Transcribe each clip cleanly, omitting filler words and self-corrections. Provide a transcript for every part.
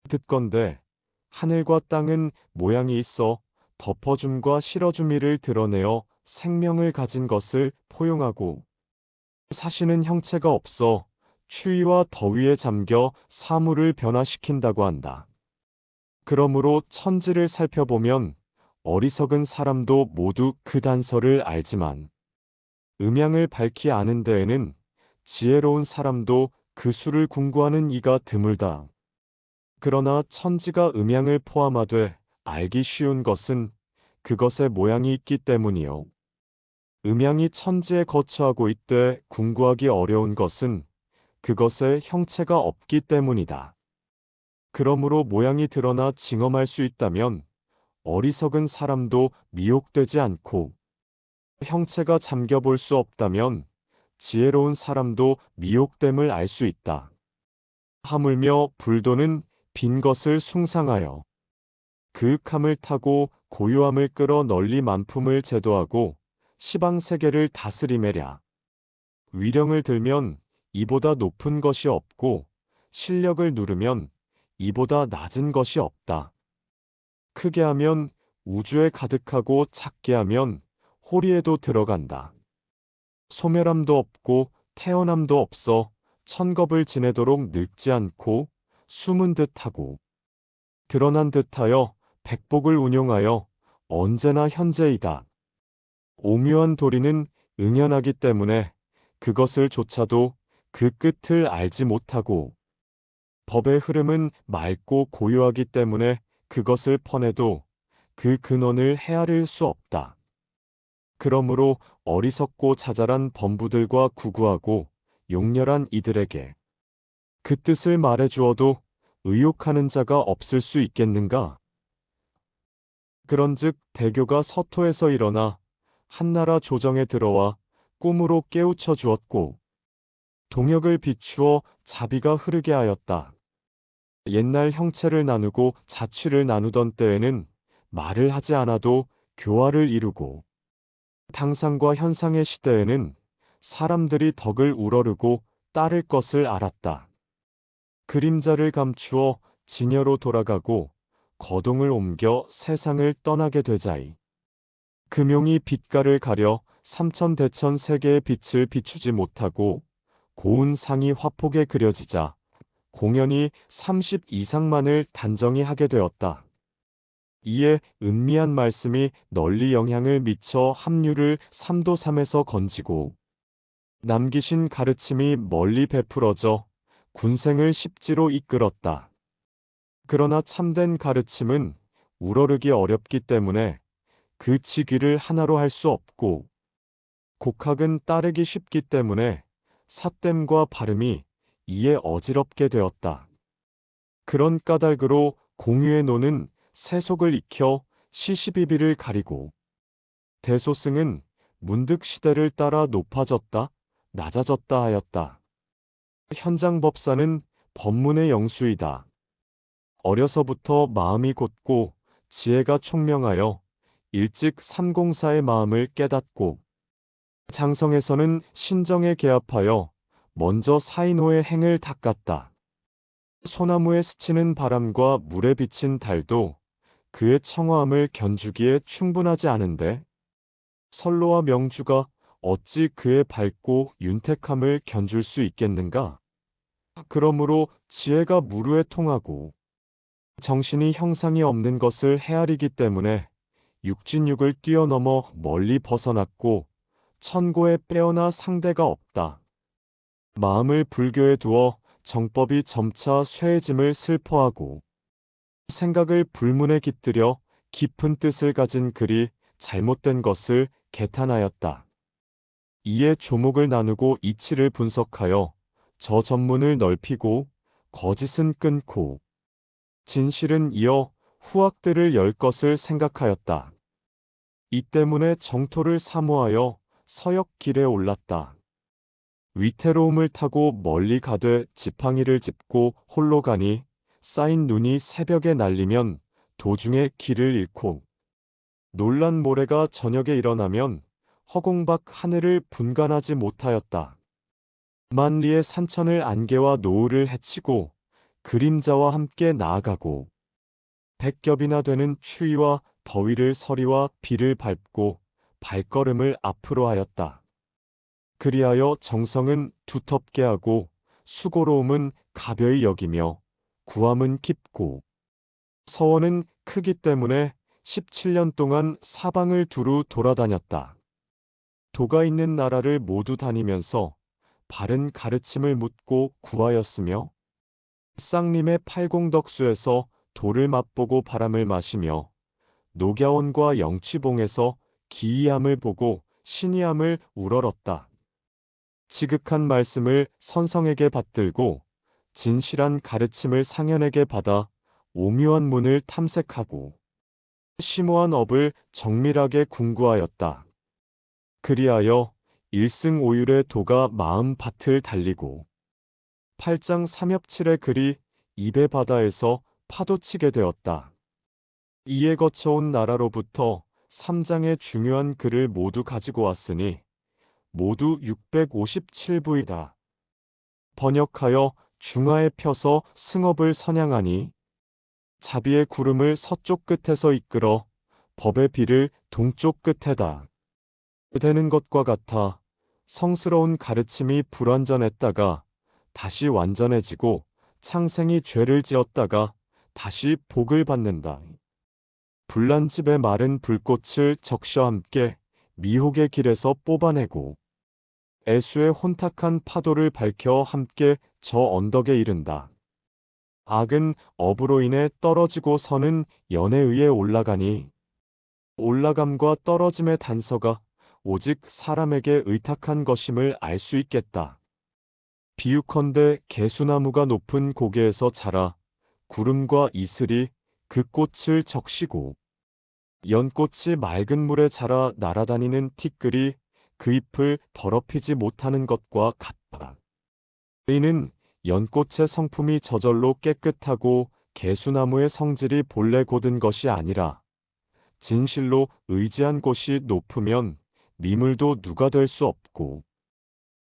듣건대 하늘과 땅은 모양이 있어 덮어줌과 실어주미를 드러내어 생명을 가진 것을 포용하고 사시는 형체가 없어 추위와 더위에 잠겨 사물을 변화시킨다고 한다. 그러므로 천지를 살펴보면 어리석은 사람도 모두 그 단서를 알지만 음양을 밝히 아는 데에는 지혜로운 사람도 그 수를 궁구하는 이가 드물다. 그러나 천지가 음양을 포함하되 알기 쉬운 것은 그것의 모양이 있기 때문이요. 음양이 천지에 거처하고 있되 궁구하기 어려운 것은 그것의 형체가 없기 때문이다. 그러므로 모양이 드러나 징험할 수 있다면 어리석은 사람도 미혹되지 않고 형체가 잠겨볼 수 없다면 지혜로운 사람도 미혹됨을 알 수 있다. 하물며 불도는 빈 것을 숭상하여 그윽함을 타고 고요함을 끌어 널리 만품을 제도하고 시방세계를 다스리매랴. 위령을 들면 이보다 높은 것이 없고 실력을 누르면 이보다 낮은 것이 없다. 크게 하면 우주에 가득하고 작게 하면 호리에도 들어간다. 소멸함도 없고 태어남도 없어 천겁을 지내도록 늙지 않고 숨은 듯하고 드러난 듯하여 백복을 운용하여 언제나 현재이다. 오묘한 도리는 응연하기 때문에 그것을 조차도 그 끝을 알지 못하고 법의 흐름은 맑고 고요하기 때문에 그것을 퍼내도 그 근원을 헤아릴 수 없다. 그러므로 어리석고 자잘한 범부들과 구구하고 용렬한 이들에게 그 뜻을 말해 주어도 의욕하는 자가 없을 수 있겠는가? 그런즉 대교가 서토에서 일어나 한나라 조정에 들어와 꿈으로 깨우쳐 주었고 동역을 비추어 자비가 흐르게 하였다. 옛날 형체를 나누고 자취를 나누던 때에는 말을 하지 않아도 교화를 이루고 당상과 현상의 시대에는 사람들이 덕을 우러르고 따를 것을 알았다. 그림자를 감추어 진여로 돌아가고 거동을 옮겨 세상을 떠나게 되자이. 금용이 빛깔을 가려 삼천대천 세계의 빛을 비추지 못하고 고운 상이 화폭에 그려지자 공연이 30 이상만을 단정히 하게 되었다. 이에 은미한 말씀이 널리 영향을 미쳐 합류를 3도3에서 건지고 남기신 가르침이 멀리 베풀어져 군생을 십지로 이끌었다. 그러나 참된 가르침은 우러르기 어렵기 때문에 그 치귀를 하나로 할 수 없고 곡학은 따르기 쉽기 때문에 삿됨과 발음이 이에 어지럽게 되었다. 그런 까닭으로 공유의 노는 세속을 익혀 시시비비를 가리고 대소승은 문득 시대를 따라 높아졌다, 낮아졌다 하였다. 현장법사는 법문의 영수이다. 어려서부터 마음이 곧고 지혜가 총명하여 일찍 삼공사의 마음을 깨닫고 장성에서는 신정에 개합하여 먼저 사인호의 행을 닦았다. 소나무에 스치는 바람과 물에 비친 달도 그의 청아함을 견주기에 충분하지 않은데 선로와 명주가 어찌 그의 밝고 윤택함을 견줄 수 있겠는가? 그러므로 지혜가 무르에 통하고 정신이 형상이 없는 것을 헤아리기 때문에 육진육을 뛰어넘어 멀리 벗어났고 천고에 빼어나 상대가 없다. 마음을 불교에 두어 정법이 점차 쇠해짐을 슬퍼하고 생각을 불문에 깃들여 깊은 뜻을 가진 글이 잘못된 것을 개탄하였다. 이에 조목을 나누고 이치를 분석하여 저 전문을 넓히고 거짓은 끊고 진실은 이어 후학들을 열 것을 생각하였다. 이 때문에 정토를 사모하여 서역길에 올랐다. 위태로움을 타고 멀리 가되 지팡이를 짚고 홀로 가니 쌓인 눈이 새벽에 날리면 도중에 길을 잃고 놀란 모래가 저녁에 일어나면 허공밖 하늘을 분간하지 못하였다. 만리의 산천을 안개와 노을을 헤치고 그림자와 함께 나아가고 100겹이나 되는 추위와 더위를 서리와 비를 밟고 발걸음을 앞으로 하였다. 그리하여 정성은 두텁게 하고 수고로움은 가벼이 여기며 구함은 깊고 서원은 크기 때문에 17년 동안 사방을 두루 돌아다녔다. 도가 있는 나라를 모두 다니면서 바른 가르침을 묻고 구하였으며 쌍림의 팔공덕수에서 도를 맛보고 바람을 마시며 녹야원과 영취봉에서 기이함을 보고 신이함을 우러렀다. 지극한 말씀을 선성에게 받들고 진실한 가르침을 상현에게 받아 오묘한 문을 탐색하고 심오한 업을 정밀하게 궁구하였다. 그리하여 일승오율의 도가 마음 밭을 달리고 팔장 삼엽칠의 글이 입의 바다에서 파도치게 되었다. 이에 거쳐온 나라로부터 3장의 중요한 글을 모두 가지고 왔으니 모두 657부이다. 번역하여 중하에 펴서 승업을 선양하니 자비의 구름을 서쪽 끝에서 이끌어 법의 비를 동쪽 끝에다 되는 것과 같아 성스러운 가르침이 불완전했다가 다시 완전해지고 창생이 죄를 지었다가 다시 복을 받는다. 불난집의 마른 불꽃을 적셔 함께 미혹의 길에서 뽑아내고 애수의 혼탁한 파도를 밝혀 함께 저 언덕에 이른다. 악은 업으로 인해 떨어지고 선은 연에 의해 올라가니 올라감과 떨어짐의 단서가 오직 사람에게 의탁한 것임을 알 수 있겠다. 비유컨대 개수나무가 높은 고개에서 자라 구름과 이슬이 그 꽃을 적시고 연꽃이 맑은 물에 자라 날아다니는 티끌이 그 잎을 더럽히지 못하는 것과 같다. 이는 연꽃의 성품이 저절로 깨끗하고 개수나무의 성질이 본래 곧은 것이 아니라 진실로 의지한 곳이 높으면 미물도 누가 될 수 없고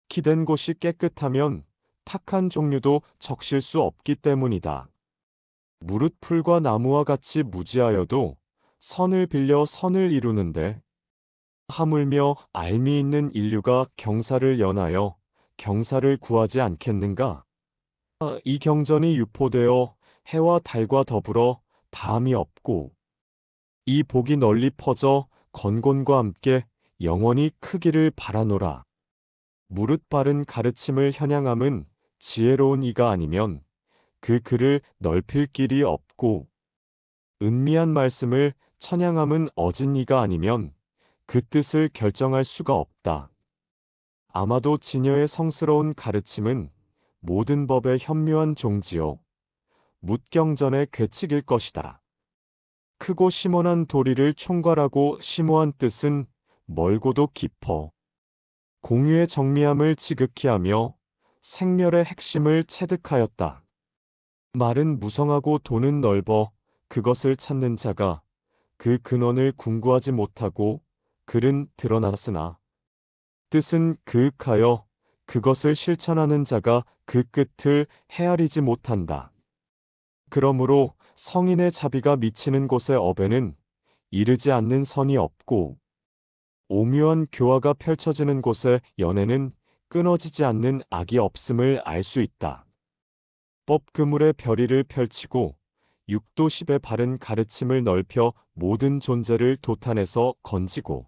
기댄 곳이 깨끗하면 탁한 종류도 적실 수 없기 때문이다. 무릇 풀과 나무와 같이 무지하여도 선을 빌려 선을 이루는데 하물며 알미 있는 인류가 경사를 연하여 경사를 구하지 않겠는가? 이 경전이 유포되어 해와 달과 더불어 다함이 없고 이 복이 널리 퍼져 건곤과 함께 영원히 크기를 바라노라. 무릇 바른 가르침을 현양함은 지혜로운 이가 아니면 그 글을 넓힐 길이 없고 은미한 말씀을 천양함은 어진 이가 아니면 그 뜻을 결정할 수가 없다. 아마도 진여의 성스러운 가르침은 모든 법의 현묘한 종지요 묻경전의 괴칙일 것이다. 크고 심원한 도리를 총괄하고 심오한 뜻은 멀고도 깊어 공유의 정미함을 지극히 하며 생멸의 핵심을 체득하였다. 말은 무성하고 도는 넓어 그것을 찾는 자가 그 근원을 궁구하지 못하고 글은 드러났으나 뜻은 그윽하여 그것을 실천하는 자가 그 끝을 헤아리지 못한다. 그러므로 성인의 자비가 미치는 곳의 업에는 이르지 않는 선이 없고 오묘한 교화가 펼쳐지는 곳의 연에는 끊어지지 않는 악이 없음을 알 수 있다. 법 그물의 별이를 펼치고 육도십의 바른 가르침을 넓혀 모든 존재를 도탄에서 건지고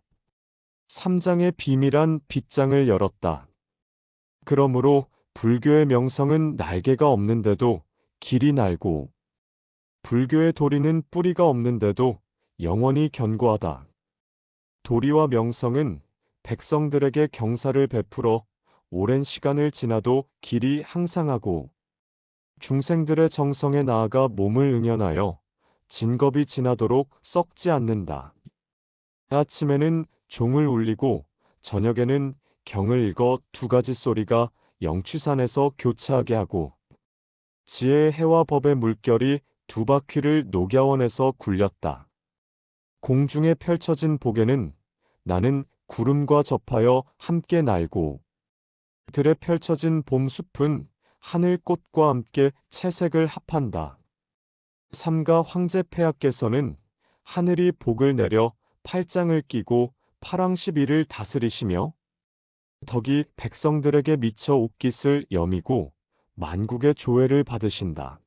삼장의 비밀한 빗장을 열었다. 그러므로 불교의 명성은 날개가 없는데도 길이 날고 불교의 도리는 뿌리가 없는데도 영원히 견고하다. 도리와 명성은 백성들에게 경사를 베풀어 오랜 시간을 지나도 길이 항상하고 중생들의 정성에 나아가 몸을 응연하여 진겁이 지나도록 썩지 않는다. 아침에는 종을 울리고 저녁에는 경을 읽어 두 가지 소리가 영취산에서 교차하게 하고 지혜의 해와 법의 물결이 두 바퀴를 녹야원에서 굴렸다. 공중에 펼쳐진 복에는 나는 구름과 접하여 함께 날고 들에 펼쳐진 봄 숲은 하늘꽃과 함께 채색을 합한다. 삼가 황제 폐하께서는 하늘이 복을 내려 팔짱을 끼고 파랑십일을 다스리시며 덕이 백성들에게 미쳐 옷깃을 여미고 만국의 조회를 받으신다.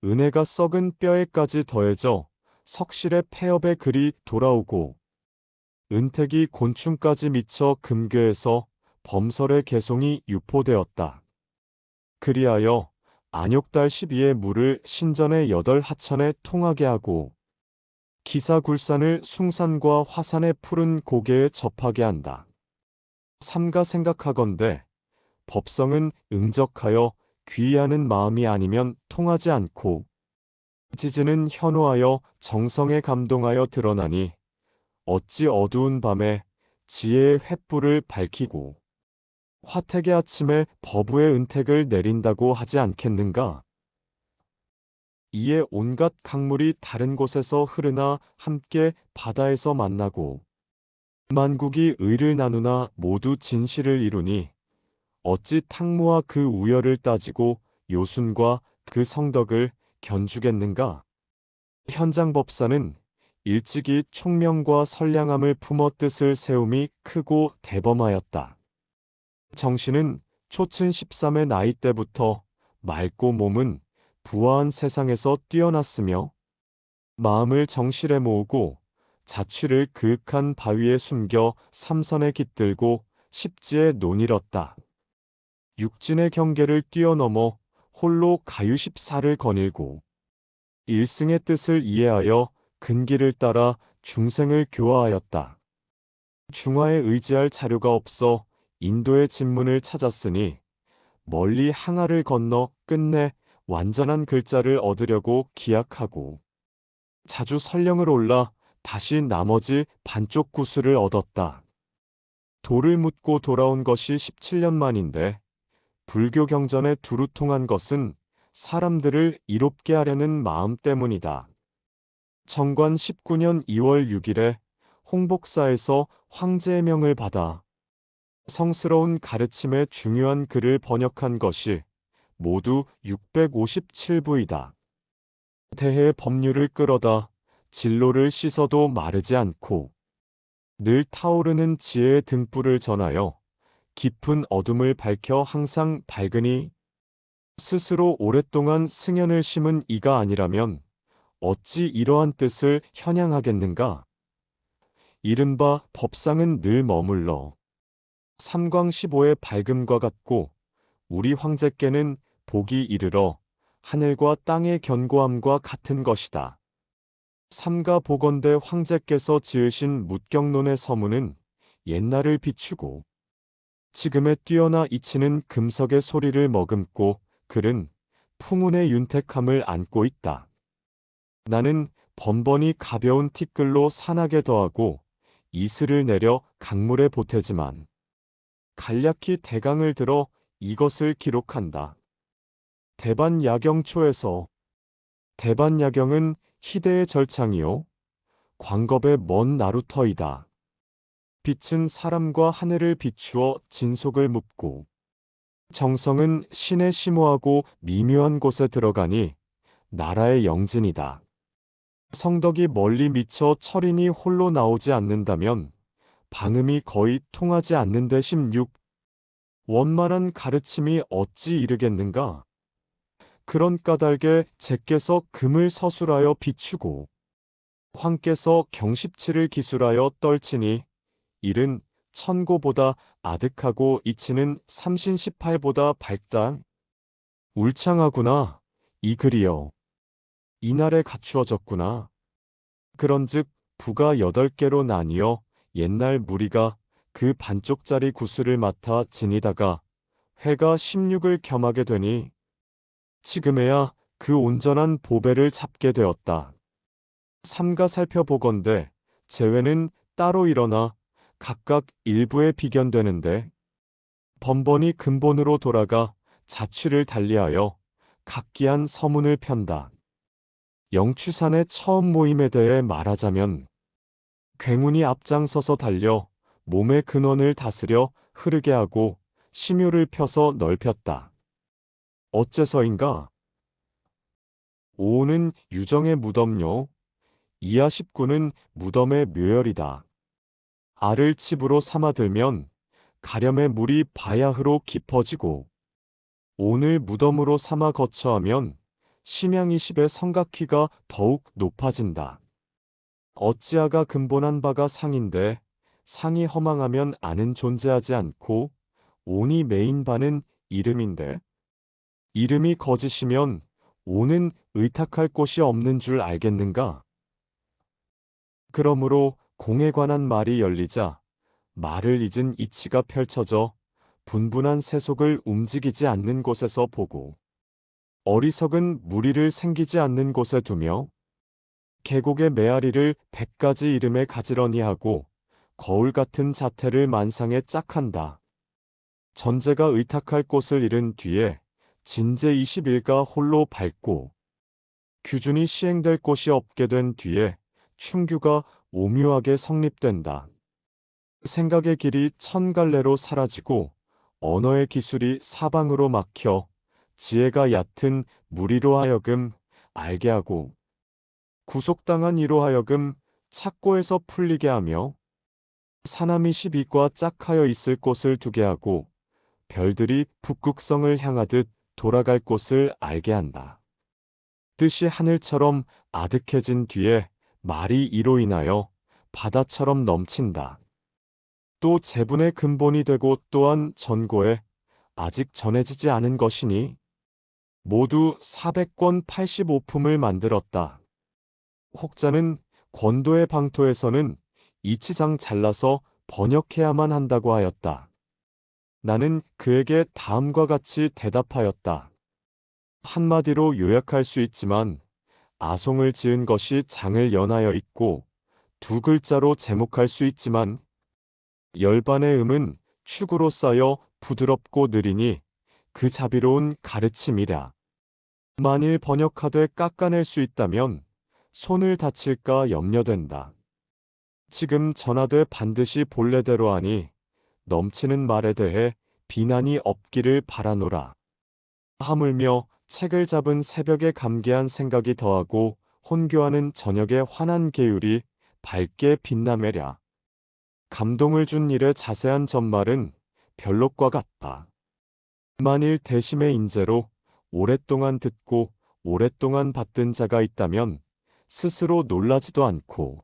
은혜가 썩은 뼈에까지 더해져 석실의 폐업의 글이 돌아오고 은택이 곤충까지 미쳐 금괴에서 범설의 개송이 유포되었다. 그리하여 안욕달 12의 물을 신전의 8하천에 통하게 하고 기사굴산을 숭산과 화산의 푸른 고개에 접하게 한다. 삼가 생각하건대 법성은 응적하여 귀의하는 마음이 아니면 통하지 않고 지즈는 현호하여 정성에 감동하여 드러나니 어찌 어두운 밤에 지혜의 횃불을 밝히고 화택의 아침에 법우의 은택을 내린다고 하지 않겠는가? 이에 온갖 강물이 다른 곳에서 흐르나 함께 바다에서 만나고 만국이 의를 나누나 모두 진실을 이루니 어찌 탕무와 그 우열을 따지고 요순과 그 성덕을 견주겠는가? 현장법사는 일찍이 총명과 선량함을 품어 뜻을 세움이 크고 대범하였다. 정신은 초춘 13의 나이 때부터 맑고 몸은 부화한 세상에서 뛰어났으며 마음을 정실에 모으고 자취를 그윽한 바위에 숨겨 삼선에 깃들고 십지에 논일었다. 육진의 경계를 뛰어넘어 홀로 가유십사를 거닐고 일승의 뜻을 이해하여 근기를 따라 중생을 교화하였다. 중화에 의지할 자료가 없어 인도의 진문을 찾았으니 멀리 항하를 건너 끝내 완전한 글자를 얻으려고 기약하고 자주 설령을 올라 다시 나머지 반쪽 구슬을 얻었다. 돌을 묻고 돌아온 것이 17년 만인데 불교 경전에 두루 통한 것은 사람들을 이롭게 하려는 마음 때문이다. 정관 19년 2월 6일에 홍복사에서 황제의 명을 받아 성스러운 가르침의 중요한 글을 번역한 것이 모두 657부이다. 대해의 법률을 끌어다 진로를 씻어도 마르지 않고 늘 타오르는 지혜의 등불을 전하여 깊은 어둠을 밝혀 항상 밝으니 스스로 오랫동안 승연을 심은 이가 아니라면 어찌 이러한 뜻을 현양하겠는가? 이른바 법상은 늘 머물러 삼광 15의 밝음과 같고 우리 황제께는 복이 이르러 하늘과 땅의 견고함과 같은 것이다. 삼가 보건대 황제께서 지으신 묻경론의 서문은 옛날을 비추고 지금의 뛰어나 이치는 금석의 소리를 머금고 글은 풍운의 윤택함을 안고 있다. 나는 번번이 가벼운 티끌로 산악에 더하고 이슬을 내려 강물에 보태지만 간략히 대강을 들어 이것을 기록한다. 대반야경초에서 대반야경은 희대의 절창이요 광겁의 먼 나루터이다. 빛은 사람과 하늘을 비추어 진속을 묻고 정성은 신에 심오하고 미묘한 곳에 들어가니 나라의 영진이다. 성덕이 멀리 미쳐 철인이 홀로 나오지 않는다면 방음이 거의 통하지 않는데 16. 원만한 가르침이 어찌 이르겠는가? 그런 까닭에 제께서 금을 서술하여 비추고 황께서 경십치를 기술하여 떨치니 일은 천고보다 아득하고 이치는 삼신 18보다 밝다. 울창하구나. 이 글이여. 이날에 갖추어졌구나. 그런즉 부가 8개로 나뉘어 옛날 무리가 그 반쪽짜리 구슬을 맡아 지니다가 회가 16을 겸하게 되니 지금에야 그 온전한 보배를 잡게 되었다. 삼가 살펴보건대 제회는 따로 일어나 각각 일부에 비견되는데 번번이 근본으로 돌아가 자취를 달리하여 각기한 서문을 편다. 영추산의 처음 모임에 대해 말하자면 굉운이 앞장서서 달려 몸의 근원을 다스려 흐르게 하고 심요를 펴서 넓혔다. 어째서인가? 오는 유정의 무덤요. 이하 19는 무덤의 묘열이다. 알을 칩으로 삼아들면 가렴의 물이 바야흐로 깊어지고 온을 무덤으로 삼아 거처하면 심양이십의 성각희가 더욱 높아진다. 어찌하가 근본한 바가 상인데 상이 허망하면 아는 존재하지 않고 온이 메인 바는 이름인데 이름이 거짓이면 온은 의탁할 곳이 없는 줄 알겠는가? 그러므로 공에 관한 말이 열리자 말을 잊은 이치가 펼쳐져 분분한 세속을 움직이지 않는 곳에서 보고 어리석은 무리를 생기지 않는 곳에 두며 계곡의 메아리를 100가지 이름에 가지런히 하고 거울 같은 자태를 만상에 짝한다. 전제가 의탁할 곳을 잃은 뒤에 진제 21가 홀로 밟고 규준이 시행될 곳이 없게 된 뒤에 충규가 오묘하게 성립된다. 생각의 길이 천갈래로 사라지고 언어의 기술이 사방으로 막혀 지혜가 얕은 무리로 하여금 알게 하고 구속당한 이로 하여금 착고에서 풀리게 하며 사남이 12과 짝하여 있을 곳을 두게 하고 별들이 북극성을 향하듯 돌아갈 곳을 알게 한다. 뜻이 하늘처럼 아득해진 뒤에 말이 이로 인하여 바다처럼 넘친다. 또 재분의 근본이 되고 또한 전고에 아직 전해지지 않은 것이니 모두 400권 85품을 만들었다. 혹자는 권도의 방토에서는 이치상 잘라서 번역해야만 한다고 하였다. 나는 그에게 다음과 같이 대답하였다. 한마디로 요약할 수 있지만 아송을 지은 것이 장을 연하여 있고 두 글자로 제목할 수 있지만 열반의 음은 축으로 쌓여 부드럽고 느리니 그 자비로운 가르침이라. 만일 번역하되 깎아낼 수 있다면 손을 다칠까 염려된다. 지금 전하되 반드시 본래대로 하니 넘치는 말에 대해 비난이 없기를 바라노라. 하물며 책을 잡은 새벽에 감개한 생각이 더하고 혼교하는 저녁의 환한 계율이 밝게 빛나매랴. 감동을 준 일의 자세한 전말은 별록과 같다. 만일 대심의 인재로 오랫동안 듣고 오랫동안 받든 자가 있다면 스스로 놀라지도 않고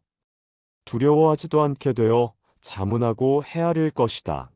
두려워하지도 않게 되어 자문하고 헤아릴 것이다.